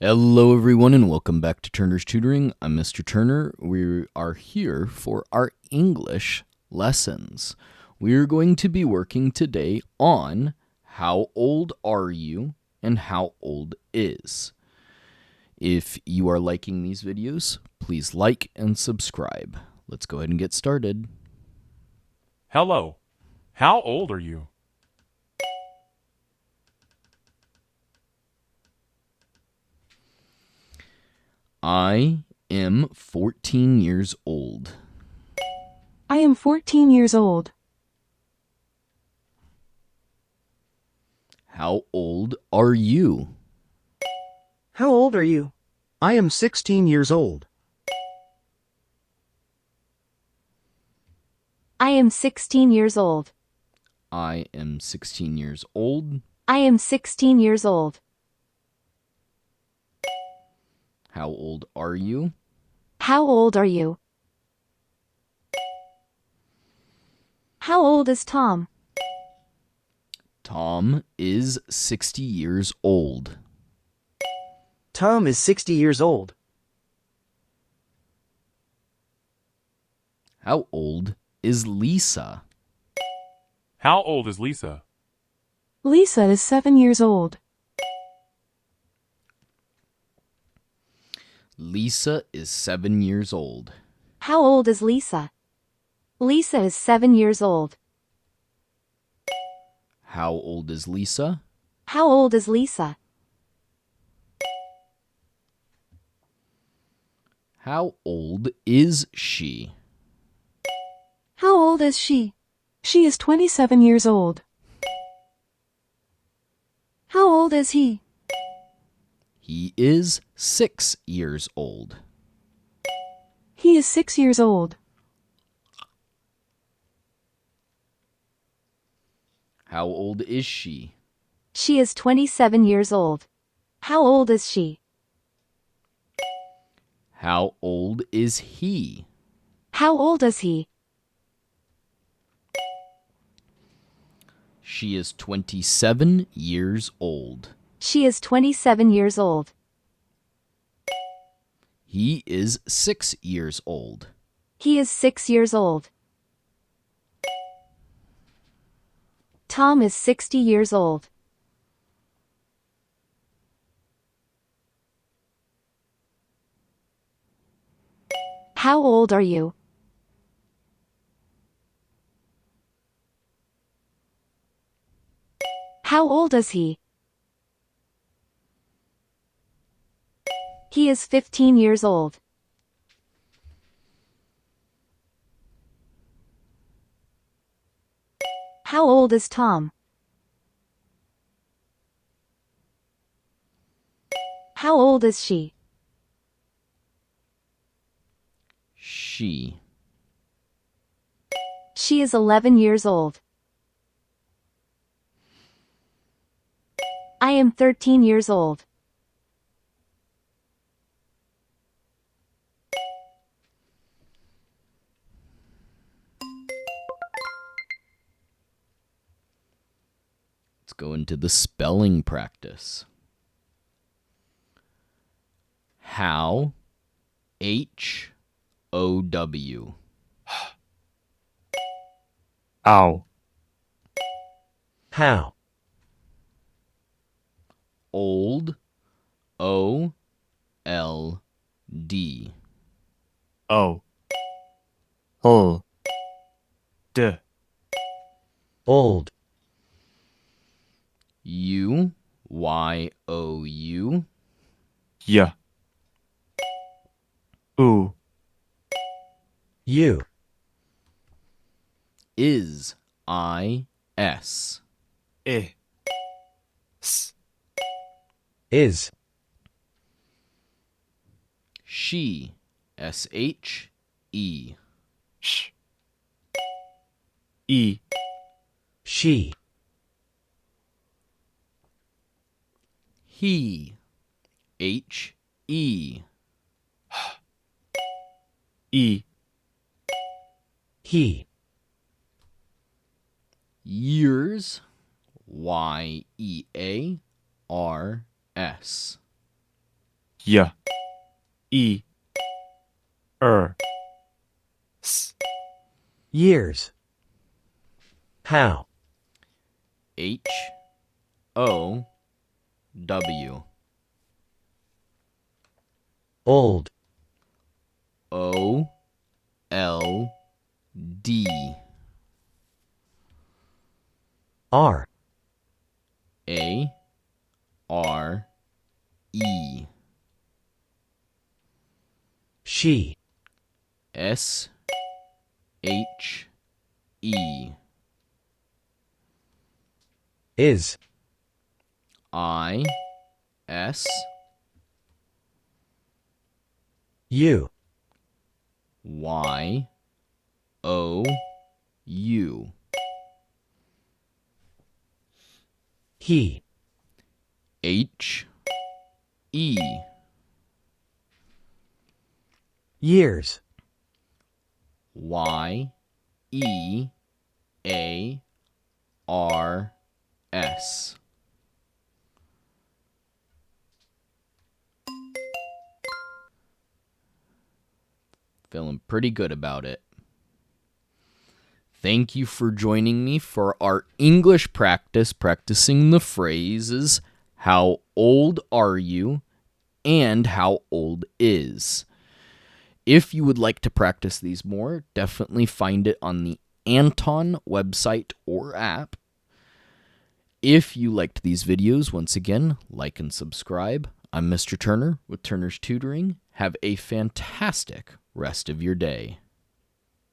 Hello, everyone, and welcome back to Turner's Tutoring. I'm Mr. Turner. We are here for our English lessons. We are going to be working today on how old are you and how old is. If you are liking these videos, please like and subscribe. Let's go ahead and get started. Hello. How old are you? I am 14 years old. I am 14 years old. How old are you? How old are you? I am 16 years old. I am 16 years old. I am 16 years old. I am 16 years old. How old are you? How old are you? How old is Tom? Tom is 60 years old. Tom is 60 years old. How old is Lisa? How old is Lisa? Lisa is 7 years old. Lisa is 7 years old. How old is Lisa? Lisa is 7 years old. How old is Lisa? How old is Lisa? How old is she? How old is she? She is 27 years old. How old is he? He is 6 years old. He is 6 years old. How old is she? She is 27 years old. How old is she? How old is he? How old is he? She is 27 years old. She is 27 years old. He is 6 years old. He is 6 years old. Tom is 60 years old. How old are you? How old is he? He is 15 years old. How old is Tom? How old is she? She. She is 11 years old. I am 13 years old. Let's go into the spelling practice. How, H-O-W. Ow. How? Old, O-L-D. O. L. D. Old. U-Y-O-U. Y. U. You. Is, I-S. I. S. Is. She, S-H-E. Sh. E. She. He, H-E. E. He. Years, Y-E-A-R-S. 呀一二四 Years. How? H-O-W. Old. O-L-D. R. A-R-E. She. S-H-E. Is. I-S. You. Y-O-U. He. H-E. Years. Y-E-A-R-S. Feeling pretty good about it. Thank you for joining me for our English practice, practicing the phrases, how old are you, and how old is. If you would like to practice these more, definitely find it on the Anton website or app. If you liked these videos, once again, like and subscribe. I'm Mr. Turner with Turner's Tutoring. Have a fantastic rest of your day.